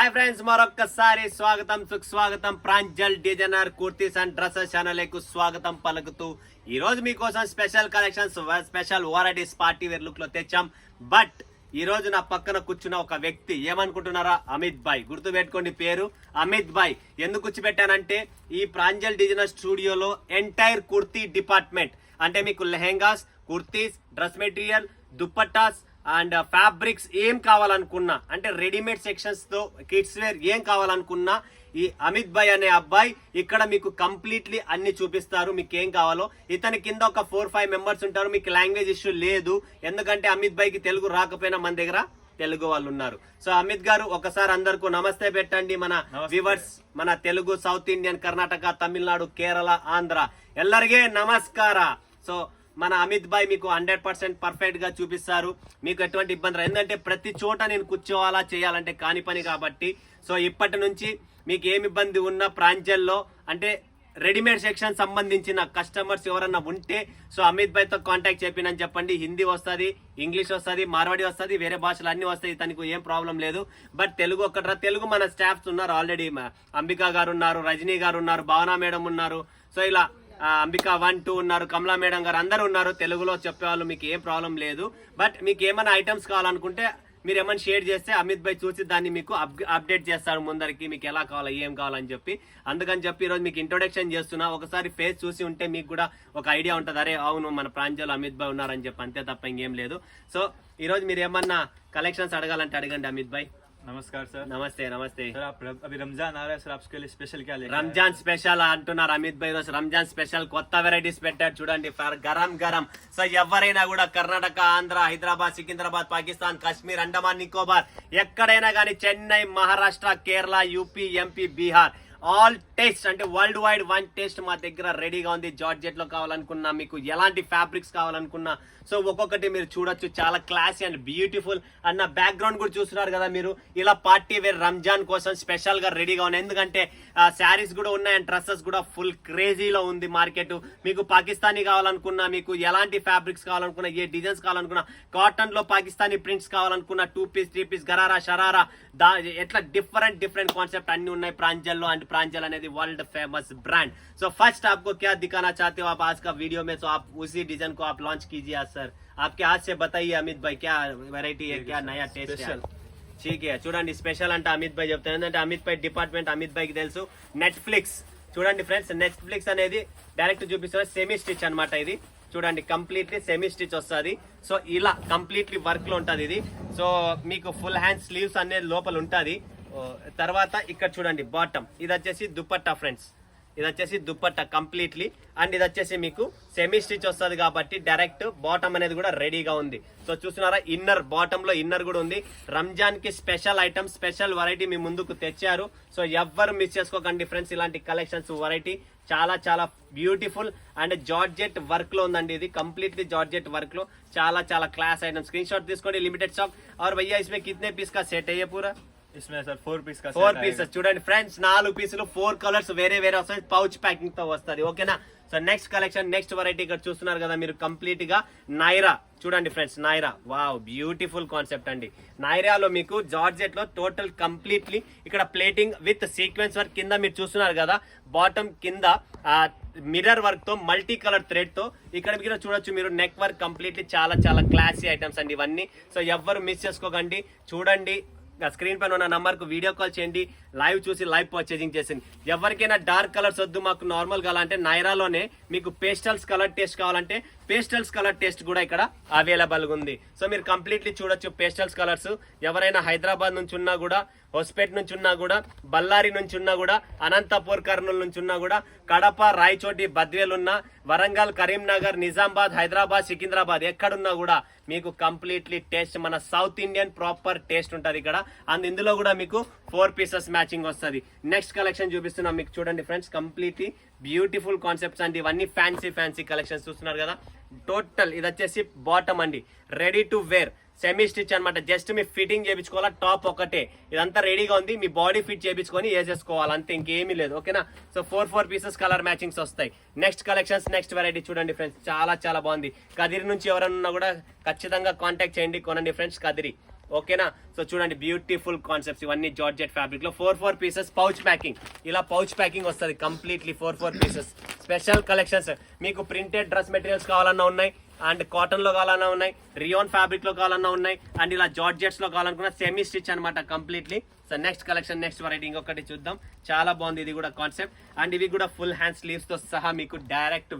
Hi friends, మరొక్కసారి స్వాగతం సుస్వాగతం Pranjal designer kurtis and dresses channel కు స్వాగతం పలుకుతూ ఈ రోజు మీకోసం special collections, special varieties party wear look లో తెచ్చాం. బట్ ఈ రోజు నా పక్కన కూర్చున్న ఒక వ్యక్తి ఏమనుకుంటున్నారా? అమిత్ భాయ్. గుర్తు పెట్టుకోండి పేరు అమిత్ భాయ్. ఎందుకు కూర్చోబెట్టానంటే ఈ ప్రాంజల్ డిజైనర్ స్టూడియోలో ఎంటైర్ కుర్తీ డిపార్ట్మెంట్, అంటే మీకు lehengas, kurtis, dress material, dupattas and fabrics ఏం కావాలనుకున్నా, అంటే రెడీమేడ్ సెక్షన్స్ తో కిడ్స్ వేర్ ఏం కావాలనుకున్నా ఈ అమిత్ భాయ్ అనే అబ్బాయి ఇక్కడ మీకు కంప్లీట్లీ అన్ని చూపిస్తారు. మీకు ఏం కావాలో ఇతని కింద ఒక 4-5 మెంబర్స్ ఉంటారు. మీకు లాంగ్వేజ్ ఇష్యూ లేదు, ఎందుకంటే అమిత్ భాయ్కి తెలుగు రాకపోయినా మన దగ్గర తెలుగు వాళ్ళు ఉన్నారు. సో అమిత్ గారు ఒకసారి అందరికీ నమస్తే పెట్టండి. మన వ్యూవర్స్, మన తెలుగు, సౌత్ ఇండియన్, కర్ణాటక, తమిళనాడు, కేరళ, ఆంధ్ర ఎల్లరిగే నమస్కార. సో మన అమిత్ భాయ్ మీకు 100% పర్ఫెక్ట్ గా చూపిస్తారు. మీకు ఎటువంటి ఇబ్బంది రాదు, ఎందుకంటే ప్రతి చోట నేను కూర్చోవాలా చేయాలంటే కాని పని కాబట్టి. సో ఇప్పటి నుంచి మీకు ఏమి ఇబ్బంది ఉన్నా ప్రాంజల్లో, అంటే రెడీమేడ్ సెక్షన్ సంబంధించిన కస్టమర్స్ ఎవరన్నా ఉంటే సో అమిత్ భాయ్ తో కాంటాక్ట్ చెప్పినని చెప్పండి. హిందీ వస్తుంది, ఇంగ్లీష్ వస్తుంది, మార్వాడి వస్తుంది, వేరే భాషలు అన్ని వస్తాయి. తనకు ఏం ప్రాబ్లం లేదు. బట్ తెలుగు ఒక్కట్రా, తెలుగు మన స్టాఫ్స్ ఉన్నారు ఆల్రెడీ. అంబికా గారు ఉన్నారు, రజనీ గారు ఉన్నారు, భావన మేడం ఉన్నారు. సో ఇలా అంబికా 1, 2 ఉన్నారు, కమలా మేడం గారు అందరూ ఉన్నారు. తెలుగులో చెప్పేవాళ్ళు, మీకు ఏం ప్రాబ్లం లేదు. బట్ మీకు ఏమైనా ఐటమ్స్ కావాలనుకుంటే మీరు ఏమైనా షేర్ చేస్తే అమిత్ భాయ్ చూసి దాన్ని మీకు అప్డేట్ చేస్తారు ముందరికి, మీకు ఎలా కావాలా ఏం కావాలని చెప్పి. అందుకని చెప్పి ఈరోజు మీకు ఇంట్రొడక్షన్ చేస్తున్నా. ఒకసారి ఫేస్ చూసి ఉంటే మీకు కూడా ఒక ఐడియా ఉంటుంది, అరే అవును మన ప్రాంజల్ అమిత్ భాయ్ ఉన్నారని చెప్పి, అంతే తప్ప ఇంకేం లేదు. సో ఈరోజు మీరు ఏమన్నా కలెక్షన్స్ అడగాలంటే అడగండి అమిత్ భాయ్. नमस्कार सर. నమస్తే. నమస్తే सर आप अभी रमजान आ रहा है सर, आपके लिए स्पेशल क्या लेकर రంజాన్ స్పెషల్ అంటున్నారు అమిత్ భాయ్. రోజు రంజాన్ స్పెషల్ కొత్త వెరైటీస్ పెట్టారు చూడండి, గరం గరం. సో ఎవరైనా కూడా కర్ణాటక, ఆంధ్ర, హైదరాబాద్, సికింద్రాబాద్, పాకిస్తాన్, కాశ్మీర్, అండమాన్ నికోబార్ ఎక్కడైనా కానీ, Chennai, Maharashtra, Kerala, UP, MP, Bihar, all taste, అంటే వరల్డ్ వైడ్ వన్ టేస్ట్ మా దగ్గర రెడీగా ఉంది. జార్జెట్ లో కావాలనుకున్నా, మీకు ఎలాంటి ఫ్యాబ్రిక్స్ కావాలనుకున్నా సో ఒక్కొక్కటి మీరు చూడొచ్చు. చాలా క్లాసీ అండ్ బ్యూటిఫుల్. అన్న బ్యాక్గ్రౌండ్ కూడా చూస్తున్నారు కదా మీరు. ఇలా పార్టీ వేర్ రంజాన్ కోసం స్పెషల్ గా రెడీగా ఉన్నాయి. ఎందుకంటే శారీస్ కూడా ఉన్నాయి అండ్ డ్రెస్సెస్ కూడా ఫుల్ క్రేజీలో ఉంది మార్కెట్. మీకు పాకిస్తానీ కావాలనుకున్నా, మీకు ఎలాంటి ఫ్యాబ్రిక్స్ కావాలనుకున్నా, ఏ డిజైన్స్ కావాలనుకున్నా, కాటన్ లో పాకిస్తానీ ప్రింట్స్ కావాలనుకున్నా, 2 పీస్ 3 పీస్, గరారా, షరారా, ఎట్లా డిఫరెంట్ కాన్సెప్ట్ అన్ని ఉన్నాయి ప్రాంజల్లో. అండ్ प्रांजल అనేది world famous brand. So first आपको क्या दिखाना चाहते हो आप आज का वीडियो में? तो आप उसी डिजाइन को आप लॉन्च कीजिए सर. आपके हाथ से बताइए अमित भाई, क्या वैरायटी है, क्या नया टेस्ट है? ठीक है, చూడండి స్పెషల్ అంటే అమిత్ భాయ్ చెప్తాను. ఏంటంటే అమిత్ భాయ్ డిపార్ట్మెంట్, అమిత్ భాయ్కి తెలుసు. నెట్ఫ్లిక్స్ చూడండి ఫ్రెండ్స్, నెట్ఫ్లిక్స్ అనేది డైరెక్ట్ చూపిస్తున్నారు. సెమీ స్టిచ్ అనమాట ఇది. చూడండి కంప్లీట్లీ సెమీ స్టిచ్ వస్తుంది. సో ఇలా కంప్లీట్లీ వర్క్ లో ఉంటుంది ఇది. సో మీకు ఫుల్ హ్యాండ్ స్లీవ్స్ అనేది లోపల ఉంటుంది. తర్వాత ఇక్కడ చూడండి బాటమ్, ఇది వచ్చేసి దుపట్టా ఫ్రెండ్స్. ఇది వచ్చేసి దుపట్టా కంప్లీట్లీ. అండ్ ఇది వచ్చేసి మీకు సెమీ స్టిచ్ వస్తుంది కాబట్టి డైరెక్ట్ బాటమ్ అనేది కూడా రెడీగా ఉంది. సో చూస్తున్నారా, ఇన్నర్, బాటమ్ లో ఇన్నర్ కూడా ఉంది. రంజాన్ కి స్పెషల్ ఐటమ్, స్పెషల్ వెరైటీ మీ ముందుకు తెచ్చారు. సో ఎవ్వరు మిస్ చేసుకోకండి ఫ్రెండ్స్. ఇలాంటి కలెక్షన్స్ వెరైటీ చాలా చాలా బ్యూటిఫుల్ అండ్ జార్జెట్ వర్క్ లో ఉందండి. ఇది కంప్లీట్లీ జార్జెట్ వర్క్ లో చాలా క్లాస్ ఐటమ్. స్క్రీన్ షాట్ తీసుకోండి, లిమిటెడ్ స్టాక్. और भैया इसमें कितने पीस का सेट है ये पूरा? इसमें सर 4 पीस का 4 పీసెస్ చూడండి ఫ్రెండ్స్. 4 పీసులు, 4 కలర్స్ వేరే వస్తాయి. పౌచ్ ప్యాకింగ్ తో వస్తుంది. ఓకేనా? So next collection, next variety ఇక్కడ చూస్తున్నారు కదా మీరు, కంప్లీట్ గా నైరా. చూడండి friends, Naira. Wow, beautiful concept అండి. నైరాలో మీకు జార్జెట్ లో టోటల్ కంప్లీట్లీ ఇక్కడ ప్లేటింగ్ విత్ సీక్వెన్స్ వర్క్ కింద మీరు చూస్తున్నారు కదా. బాటమ్ కింద మిర్రర్ వర్క్ తో, మల్టీ కలర్ థ్రెడ్ తో ఇక్కడ మీరు చూడొచ్చు. మీరు నెక్ వర్క్ కంప్లీట్లీ చాలా క్లాసీ ఐటమ్స్ అండి ఇవన్నీ. సో ఎవ్వరు మిస్ చేసుకోకండి. చూడండి, స్క్రీన్ పైన ఉన్న నంబర్ కు వీడియో కాల్ చేయండి, లైవ్ చూసి లైవ్ పర్చేజింగ్ చేసింది. ఎవరికైనా డార్క్ కలర్స్ వద్దు మాకు నార్మల్ కావాలంటే నైరాలోనే మీకు పేస్టల్స్ కలర్ టేస్ట్ కావాలంటే పేస్టల్స్ కలర్ టేస్ట్ కూడా ఇక్కడ అవైలబుల్ గా ఉంది. సో మీరు కంప్లీట్లీ చూడొచ్చు పేస్టల్స్ కలర్స్. ఎవరైనా హైదరాబాద్ నుంచి ఉన్నా కూడా, హోస్పేట్ నుంచి ఉన్నా కూడా, బళ్ళారి నుంచి ఉన్నా కూడా, అనంతపూర్, కర్నూలు నుంచి ఉన్నా కూడా, కడప, రాయచోటి, బద్వేల్ ఉన్నా, వరంగల్, కరీంనగర్, నిజామాబాద్, హైదరాబాద్, సికింద్రాబాద్ ఎక్కడున్నా కూడా మీకు కంప్లీట్లీ టేస్ట్ మన సౌత్ ఇండియన్ ప్రాపర్ టేస్ట్ ఉంటుంది ఇక్కడ. అండ్ ఇందులో కూడా మీకు 4 పీసెస్ మ్యాచింగ్ వస్తుంది. నెక్స్ట్ కలెక్షన్ చూపిస్తున్నాం మీకు. చూడండి ఫ్రెండ్స్, కంప్లీట్లీ బ్యూటిఫుల్ కాన్సెప్ట్స్ అండి ఇవన్నీ. ఫ్యాన్సీ కలెక్షన్స్ చూస్తున్నారు కదా. టోటల్ ఇది వచ్చేసి బాటమ్ అండి, ready to wear semi stitch అనమాట. జస్ట్ మీ ఫిట్టింగ్ చేయించుకోవాలా, టాప్ ఒకటే. ఇదంతా రెడీగా ఉంది, మీ బాడీ ఫిట్ చేయించుకొని వేసేసుకోవాలి అంతే, ఇంకేమీ లేదు. ఓకేనా? సో 4 పీసెస్ కలర్ మ్యాచింగ్స్ వస్తాయి. నెక్స్ట్ కలెక్షన్స్, నెక్స్ట్ వెరైటీ చూడండి ఫ్రెండ్స్, చాలా బాగుంది. కదిరి నుంచి ఎవరన్నా కూడా ఖచ్చితంగా కాంటాక్ట్ చేయండి, కొనండి ఫ్రెండ్స్. కదిరి ఓకేనా. సో చూడండి బ్యూటిఫుల్ కాన్సెప్ట్స్ ఇవన్నీ జార్జెట్ ఫ్యాబ్రిక్ లో 4 పీసెస్ పౌచ్ ప్యాకింగ్. ఇలా పౌచ్ ప్యాకింగ్ వస్తుంది కంప్లీట్లీ 4 పీసెస్. స్పెషల్ కలెక్షన్స్ మీకు ప్రింటెడ్ డ్రెస్ మెటీరియల్స్ కావాలన్నా ఉన్నాయి, అండ్ కాటన్ లో కావాలన్నా ఉన్నాయి, రియోన్ ఫ్యాబ్రిక్ లో కావాలన్నా ఉన్నాయి, అండ్ ఇలా జార్జెట్స్ లో కావాలనుకున్న సెమీ స్టిచ్ అనమాట completely. So next collection next variety ఇంకొకటి చూద్దాం. చాలా బాగుంది ఇది కూడా కాన్సెప్ట్. అండ్ ఇవి కూడా ఫుల్ హ్యాండ్ స్లీవ్స్ తో సహా మీకు డైరెక్ట్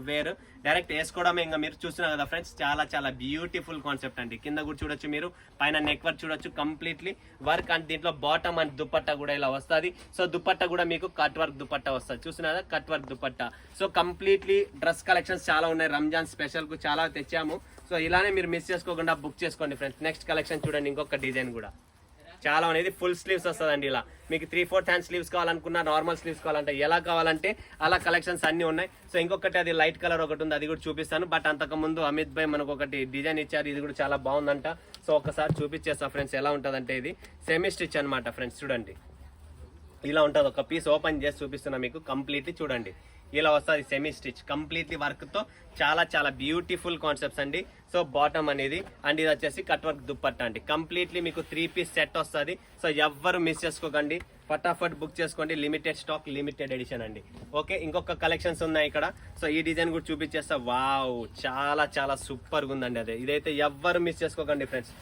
వేసుకోవడమే. ఇంకా మీరు చూస్తున్నారు కదా ఫ్రెండ్స్, చాలా చాలా బ్యూటిఫుల్ కాన్సెప్ట్ అండి. కింద కూడా చూడొచ్చు మీరు, పైన నెక్ వర్క్ చూడొచ్చు కంప్లీట్లీ వర్క్. అండ్ దీంట్లో బాటమ్ అండ్ దుపట్టా కూడా ఇలా వస్తుంది. సో దుపట్టా కూడా మీకు కట్ వర్క్ దుపట్టా వస్తుంది, చూస్తున్నారు కదా cut work dupatta. So completely dress collections చాలా ఉన్నాయి, రంజాన్ స్పెషల్ కు చాలా తెచ్చాము. సో ఇలానే మీరు మిస్ చేసుకోకుండా బుక్ చేసుకోండి ఫ్రెండ్స్. నెక్స్ట్ కలెక్షన్ చూడండి, ఇంకొక డిజైన్ కూడా చాలా అనేది ఫుల్ స్లీవ్స్ వస్తుందండి. ఇలా మీకు 3/4 హ్యాండ్ స్లీవ్స్ కావాలనుకున్నా, నార్మల్ స్లీవ్స్ కావాలంటే ఎలా కావాలంటే అలా కలెక్షన్స్ అన్ని ఉన్నాయి. సో ఇంకొకటి అది లైట్ కలర్ ఒకటి ఉంది, అది కూడా చూపిస్తాను. బట్ అంతకు ముందు అమిత్ భాయ్ మనకు ఒకటి డిజైన్ ఇచ్చారు, ఇది కూడా చాలా బాగుందంట. సో ఒకసారి చూపించేస్తా ఫ్రెండ్స్ ఎలా ఉంటుందంటే, ఇది సెమీ స్టిచ్ అనమాట ఫ్రెండ్స్. చూడండి ఇలా ఉంటుంది, ఒక పీస్ ఓపెన్ చేసి చూపిస్తున్నా మీకు కంప్లీట్లీ. చూడండి ఇలా వస్తుంది సెమీ స్టిచ్ కంప్లీట్లీ వర్క్ తో. చాలా చాలా బ్యూటిఫుల్ కాన్సెప్ట్స్ అండి. సో బాటమ్ అనేది, అండ్ ఇది వచ్చేసి కట్ వర్క్ దుప్పట్టా అండి. కంప్లీట్లీ మీకు 3 పీస్ సెట్ వస్తుంది. సో ఎవ్వరు మిస్ చేసుకోకండి, ఫటాఫట్ బుక్ చేసుకోండి. లిమిటెడ్ స్టాక్, లిమిటెడ్ ఎడిషన్ అండి. ఓకే, ఇంకొక కలెక్షన్స్ ఉన్నాయి ఇక్కడ. సో ఈ డిజైన్ కూడా చూపించేస్తా. వావ్, చాలా చాలా సూపర్ గా ఉందండి. అదే ఇదైతే ఎవ్వరు మిస్ చేసుకోకండి ఫ్రెండ్స్,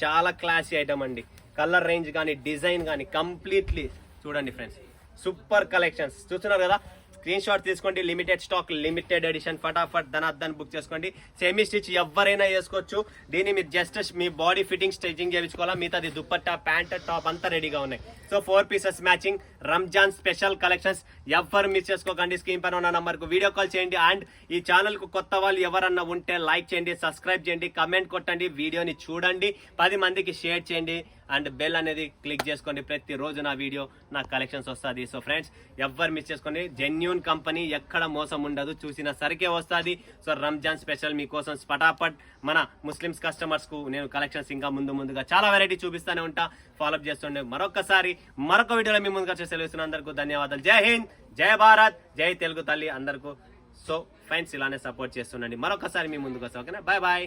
చాలా క్లాసీ ఐటమ్ అండి. కలర్ రేంజ్ కానీ డిజైన్ కానీ కంప్లీట్లీ చూడండి ఫ్రెండ్స్, సూపర్ కలెక్షన్స్. చూస్తున్నారు కదా, స్క్రీన్ షాట్ తీసుకోండి. లిమిటెడ్ స్టాక్, లిమిటెడ్ ఎడిషన్, ఫటాఫట్ ధనార్దన్ బుక్ చేసుకోండి. సెమీ స్టిచ్ ఎవరైనా వేసుకోవచ్చు. దీన్ని మీరు జస్ట్ మీ బాడీ ఫిట్టింగ్ స్టిచింగ్ చేయించుకోవాలా. మిగతాది దుపట్టా, ప్యాంట్, టాప్ అంతా రెడీగా ఉన్నాయి. So 4 pieces matching Ramzan special collections. ఎవ్వరు మిస్ చేసుకోకండి. స్క్రీన్ పైన ఉన్న నంబర్ కు వీడియో కాల్ చేయండి. అండ్ ఈ ఛానల్ కు కొత్త వాళ్ళు ఎవరన్నా ఉంటే లైక్ చేయండి, సబ్స్క్రైబ్ చేయండి, కమెంట్ కొట్టండి, వీడియోని చూడండి, 10 మందికి షేర్ చేయండి, అండ్ బెల్ అనేది క్లిక్ చేసుకోండి. ప్రతిరోజు నా వీడియో, నా కలెక్షన్స్ వస్తుంది. సో ఫ్రెండ్స్ ఎవ్వరు మిస్ చేసుకోండి. జెన్యూన్ కంపెనీ, ఎక్కడ మోసం ఉండదు, చూసిన సరికే వస్తుంది. సో రంజాన్ స్పెషల్ మీకోసం ఫటాఫట్ మన ముస్లిమ్స్ కస్టమర్స్ కు నేను కలెక్షన్స్ ఇంకా ముందుగా చాలా వెరైటీ చూపిస్తానే ఉంటా. ఫాలోఅప్ చేస్తుండే. మరొక వీడియోలో మీ ముందుగా సెలవుస్తున్న అందరికీ ధన్యవాదాలు. జై హింద్, జై భారత్, జై తెలుగు తల్లి అందరికీ. సో ఫ్రెండ్స్ ఇలానే సపోర్ట్ చేస్తుండండి. మరొకసారి మీ ముందుకు వస్తాం. ఓకేనా, బాయ్ బాయ్.